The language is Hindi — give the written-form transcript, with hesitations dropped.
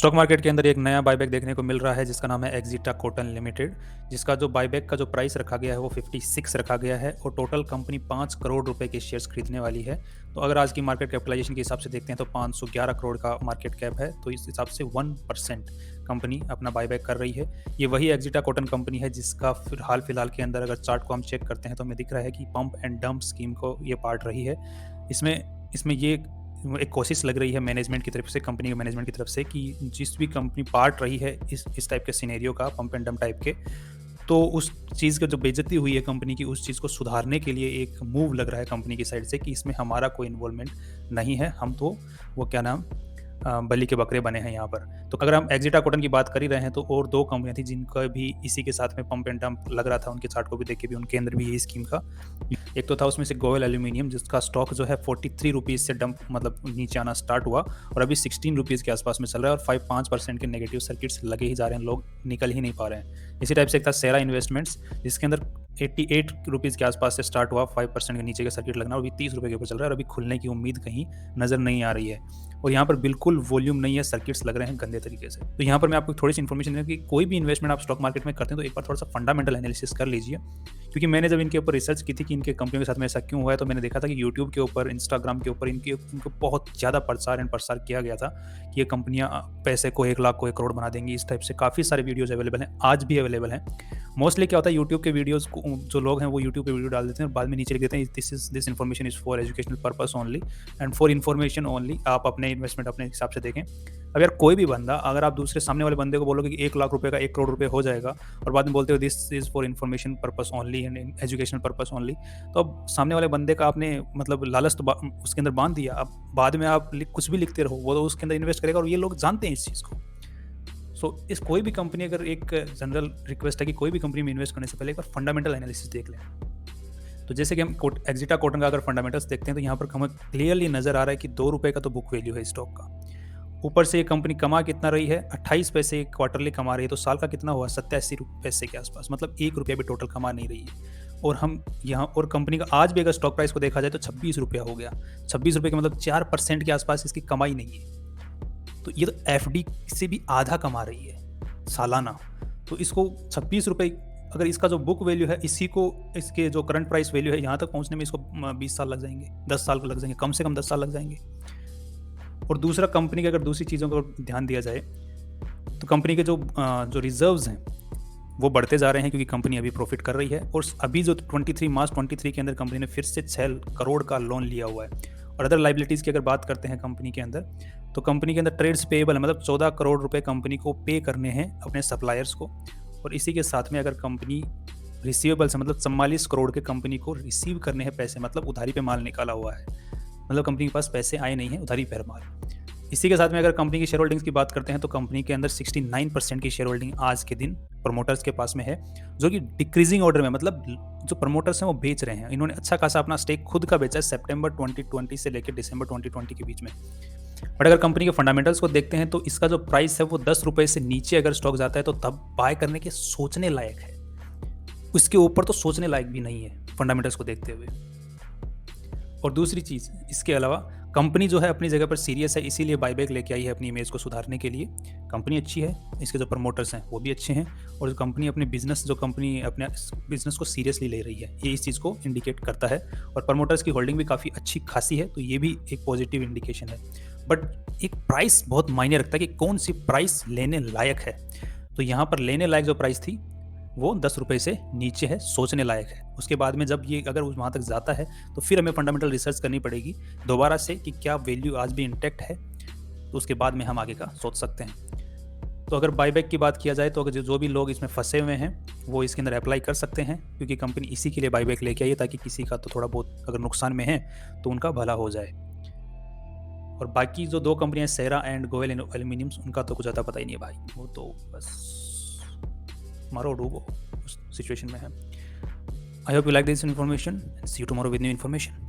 स्टॉक मार्केट के अंदर एक नया बायबैक देखने को मिल रहा है जिसका नाम है एक्जिटा कॉटन लिमिटेड, जिसका जो बायबैक का जो प्राइस रखा गया है वो 56 रखा गया है और टोटल कंपनी 5 करोड़ रुपए के शेयर्स खरीदने वाली है। तो अगर आज की मार्केट कैपिटलाइजेशन के हिसाब से देखते हैं तो 511 करोड़ का मार्केट कैप है, तो इस हिसाब से 1% कंपनी अपना बायबैक कर रही है। ये वही एक्जिटा कॉटन कंपनी है जिसका हाल फिलहाल के अंदर अगर चार्ट को हम चेक करते हैं तो हमें दिख रहा है कि पंप एंड डंप स्कीम को ये पार्ट रही है। इसमें ये एक कोशिश लग रही है मैनेजमेंट की तरफ से, कंपनी के मैनेजमेंट की तरफ से, कि जिस भी कंपनी पार्ट रही है इस टाइप के सिनेरियो का, पंप एंड डंप टाइप के, तो उस चीज़ का जो बेइज्जती हुई है कंपनी की, उस चीज़ को सुधारने के लिए एक मूव लग रहा है कंपनी की साइड से कि इसमें हमारा कोई इन्वॉल्वमेंट नहीं है, हम तो वो क्या नाम बलि के बकरे बने हैं यहाँ पर। तो अगर हम एक्जिटा कॉटन की बात कर ही रहे हैं तो और दो कंपनियां थी जिनका भी इसी के साथ में पंप एंड डंप लग रहा था, उनके चार्ट को भी देख के भी उनके अंदर भी यही स्कीम का। एक तो था उसमें से गोयल एल्यूमिनियम, जिसका स्टॉक जो है 43 रुपीज़ से डंप मतलब नीचे आना स्टार्ट हुआ और अभी 16 रुपीज़ के आसपास में चल रहा है और 5% के नेगेटिव सर्किट्स लगे ही जा रहे हैं, लोग निकल ही नहीं पा रहे हैं। इसी टाइप से एक था सेरा इन्वेस्टमेंट्स, जिसके अंदर 88 रुपीज़ के आसपास से स्टार्ट हुआ, 5% के नीचे का सर्किट लगना और अभी 30 रुपये के ऊपर चल रहा है और अभी खुलने की उम्मीद कहीं नज़र नहीं आ रही है। और यहाँ पर बिल्कुल वॉल्यूम नहीं है, सर्किट्स लग रहे हैं गंदे तरीके से। तो यहाँ पर मैं आपको थोड़ी सी इन्फॉर्मेशन दूँ कि कोई भी इन्वेस्टमेंट आप स्टॉक मार्केट में करते हैं तो एक बार थोड़ा सा फंडामेंटल एनालिसिस कर लीजिए, क्योंकि मैंने जब इनके ऊपर रिसर्च की थी कि इनके कंपनियों के साथ में ऐसा क्यों हुआ है, तो मैंने देखा था कि यूट्यूब के ऊपर, इंस्टाग्राम के ऊपर इनको बहुत ज़्यादा प्रसार किया गया था कि ये कंपनियाँ पैसे को 1 लाख को 1 करोड़ बना देंगी। इस टाइप से काफ़ी सारे वीडियोज़ अवेलेबल हैं, आज भी अवेलेबल हैं। मोस्टली क्या होता है, यूट्यूब के वीडियोज़ को जो लोग हैं वो यूट्यूब पे वीडियो डाल देते हैं और बाद में नीचे लिख देते हैं this information is for educational purpose only and for information only, आप अपने इन्वेस्टमेंट अपने हिसाब से देखें। अब यार कोई भी बंदा, अगर आप दूसरे सामने वाले बंदे को बोलोगे कि 1 लाख रुपए का 1 करोड़ रुपए हो जाएगा और बाद में बोलते हो this is for information purpose only and educational purpose only, तो अब सामने वाले बंदे का आपने मतलब लालच तो उसके अंदर बांध दिया। अब बाद में आप कुछ भी लिखते रहो, वो तो उसके अंदर इन्वेस्ट करेगा और ये लोग जानते हैं इस चीज़ को। इस कोई भी कंपनी, अगर एक जनरल रिक्वेस्ट है कि कोई भी कंपनी में इन्वेस्ट करने से पहले एक बार फंडामेंटल एनालिसिस देख लें। तो जैसे कि हम एक्जिटा कॉटन का अगर फंडामेंटल्स देखते हैं तो यहाँ पर हमें क्लियरली नजर आ रहा है कि 2 रुपए का तो बुक वैल्यू है स्टॉक का। ऊपर से ये कंपनी कमा कितना रही है, 28 पैसे क्वार्टरली कमा रही है, तो साल का कितना हुआ, 87 पैसे के आसपास, मतलब 1 रुपया भी टोटल कमा नहीं रही है। और हम यहाँ, और कंपनी का आज भी अगर स्टॉक प्राइस को देखा जाए तो 26 रुपया हो गया। 26 रुपये के मतलब 4% के आसपास इसकी कमाई नहीं है। तो ये तो एफडी से भी आधा कमा रही है सालाना। तो इसको 26 रुपये, अगर इसका जो बुक वैल्यू है, इसी को इसके जो करंट प्राइस वैल्यू है यहाँ तक पहुँचने में इसको 20 साल लग जाएंगे, 10 साल लग जाएंगे, कम से कम 10 साल लग जाएंगे। और दूसरा, कंपनी के अगर दूसरी चीज़ों को ध्यान दिया जाए तो कंपनी के जो रिजर्व्स हैं वो बढ़ते जा रहे हैं, क्योंकि कंपनी अभी प्रॉफिट कर रही है। और अभी जो मार्च 23 के अंदर कंपनी ने फिर से 6 करोड़ का लोन लिया हुआ है। और अदर लाइबिलिटीज़ की अगर बात करते हैं कंपनी के अंदर, तो कंपनी के अंदर ट्रेड्स पेएबल है, मतलब 14 करोड़ रुपए कंपनी को पे करने हैं अपने सप्लायर्स को। और इसी के साथ में अगर कंपनी रिसीवेबल्स है, मतलब 44 करोड़ के कंपनी को रिसीव करने हैं पैसे, मतलब उधारी पे माल निकाला हुआ है, मतलब कंपनी के पास पैसे आए नहीं हैं, उधारी पर माल। इसी के साथ में अगर कंपनी की शेयर होल्डिंग्स की बात करते हैं तो कंपनी के अंदर 69% की शेयर होल्डिंग आज के दिन प्रमोटर्स के पास में है, जो कि डिक्रीजिंग ऑर्डर में, मतलब जो प्रमोटर्स हैं वो बेच रहे हैं। इन्होंने अच्छा खासा अपना स्टेक खुद का बेचा है सितंबर 2020 से लेकर दिसंबर 2020 के बीच में। बट अगर कंपनी के फंडामेंटल्स को देखते हैं तो इसका जो प्राइस है वो 10 रुपये से नीचे अगर स्टॉक जाता है तो तब बाय करने के सोचने लायक है, उसके ऊपर तो सोचने लायक भी नहीं है फंडामेंटल्स को देखते हुए। और दूसरी चीज़, इसके अलावा कंपनी जो है अपनी जगह पर सीरियस है, इसीलिए बायबैक लेके आई है अपनी इमेज को सुधारने के लिए। कंपनी अच्छी है, इसके जो प्रमोटर्स हैं वो भी अच्छे हैं, और जो कंपनी अपने बिजनेस को सीरियसली ले रही है, ये इस चीज़ को इंडिकेट करता है। और प्रमोटर्स की होल्डिंग भी काफ़ी अच्छी खासी है, तो ये भी एक पॉजिटिव इंडिकेशन है। बट एक प्राइस बहुत मायने रखता है कि कौन सी प्राइस लेने लायक है। तो यहाँ पर लेने लायक जो प्राइस थी वो 10 रुपये से नीचे है, सोचने लायक है। उसके बाद में जब ये अगर वहाँ तक जाता है तो फिर हमें फंडामेंटल रिसर्च करनी पड़ेगी दोबारा से कि क्या वैल्यू आज भी इंटैक्ट है, तो उसके बाद में हम आगे का सोच सकते हैं। तो अगर बायबैक की बात किया जाए तो अगर जो भी लोग इसमें फंसे हुए हैं वो इसके अंदर अप्लाई कर सकते हैं, क्योंकि कंपनी इसी के लिए बायबैक लेके आई है, ताकि किसी का तो थोड़ा बहुत अगर नुकसान में है तो उनका भला हो जाए। और बाकी जो 2 कंपनियां सेरा एंड गोयल एल्यूमिनियम्स, उनका तो कुछ ज़्यादा पता ही नहीं है भाई, वो तो बस मारो डूबो उस सिचुएशन में है। I hope you like this information, see you tomorrow with new information.